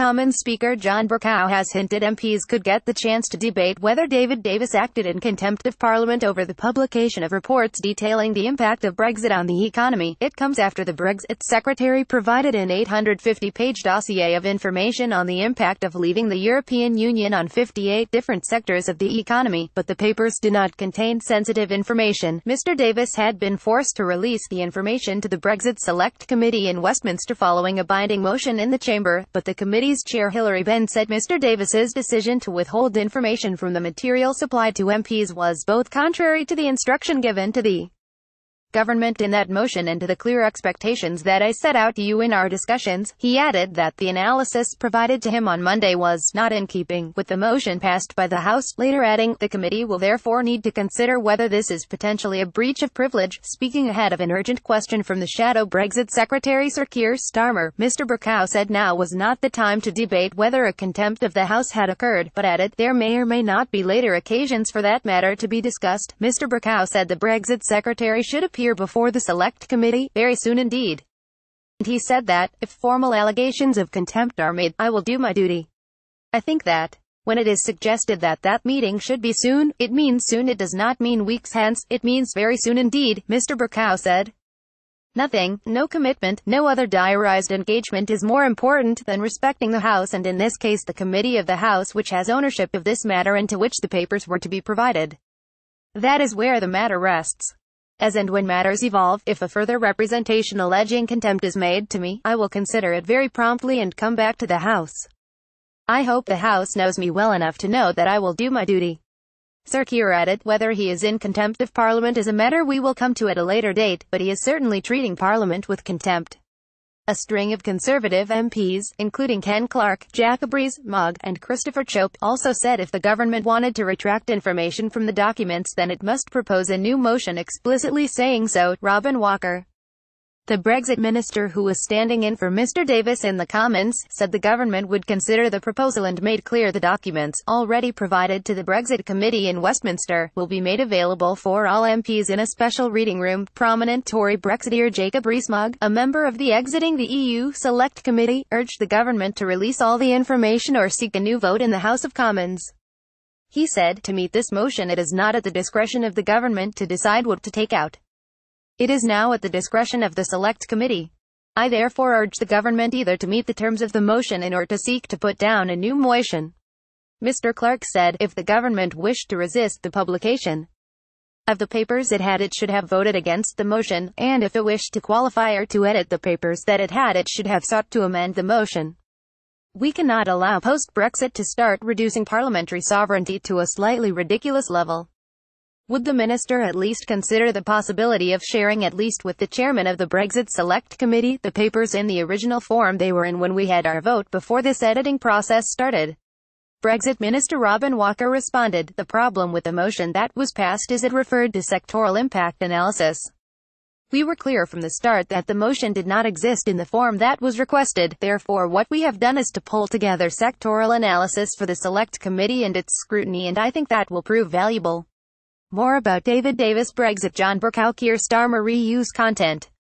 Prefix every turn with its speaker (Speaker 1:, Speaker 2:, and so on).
Speaker 1: Commons Speaker John Bercow has hinted MPs could get the chance to debate whether David Davis acted in contempt of Parliament over the publication of reports detailing the impact of Brexit on the economy. It comes after the Brexit Secretary provided an 850-page dossier of information on the impact of leaving the European Union on 58 different sectors of the economy, but the papers do not contain sensitive information. Mr. Davis had been forced to release the information to the Brexit Select Committee in Westminster following a binding motion in the chamber, but the committee's chair Hilary Benn said Mr. Davis's decision to withhold information from the material supplied to MPs was both contrary to the instruction given to the government in that motion and to the clear expectations that I set out to you in our discussions. He added that the analysis provided to him on Monday was not in keeping with the motion passed by the House, later adding, the committee will therefore need to consider whether this is potentially a breach of privilege. Speaking ahead of an urgent question from the shadow Brexit Secretary Sir Keir Starmer, Mr. Bercow said now was not the time to debate whether a contempt of the House had occurred, but added, there may or may not be later occasions for that matter to be discussed. Mr. Bercow said the Brexit Secretary should appear before the Select Committee very soon indeed. And he said that, if formal allegations of contempt are made, I will do my duty. I think that, when it is suggested that that meeting should be soon, it means soon. It does not mean weeks hence, it means very soon indeed, Mr. Bercow said. Nothing, no commitment, no other diarized engagement is more important than respecting the House, and in this case the committee of the House which has ownership of this matter and to which the papers were to be provided. That is where the matter rests. As and when matters evolve, if a further representation alleging contempt is made to me, I will consider it very promptly and come back to the House. I hope the House knows me well enough to know that I will do my duty. Sir Keir added, whether he is in contempt of Parliament is a matter we will come to at a later date, but he is certainly treating Parliament with contempt. A string of Conservative MPs, including Ken Clarke, Jacob Rees-Mogg, and Christopher Chope, also said if the government wanted to retract information from the documents then it must propose a new motion explicitly saying so. Robin Walker, the Brexit minister who was standing in for Mr. Davis in the Commons, said the government would consider the proposal and made clear the documents, already provided to the Brexit Committee in Westminster, will be made available for all MPs in a special reading room. Prominent Tory Brexiteer Jacob Rees-Mogg, a member of the Exiting the EU Select Committee, urged the government to release all the information or seek a new vote in the House of Commons. He said, to meet this motion it is not at the discretion of the government to decide what to take out. It is now at the discretion of the Select Committee. I therefore urge the government either to meet the terms of the motion and or to seek to put down a new motion. Mr. Clarke said, if the government wished to resist the publication of the papers it should have voted against the motion, and if it wished to qualify or to edit the papers that it should have sought to amend the motion. We cannot allow post-Brexit to start reducing parliamentary sovereignty to a slightly ridiculous level. Would the minister at least consider the possibility of sharing at least with the chairman of the Brexit Select Committee the papers in the original form they were in when we had our vote before this editing process started? Brexit Minister Robin Walker responded, the problem with the motion that was passed is it referred to sectoral impact analysis. We were clear from the start that the motion did not exist in the form that was requested, therefore what we have done is to pull together sectoral analysis for the Select Committee and its scrutiny, and I think that will prove valuable. More about David Davis Brexit John Bercow Keir Starmer reuse content.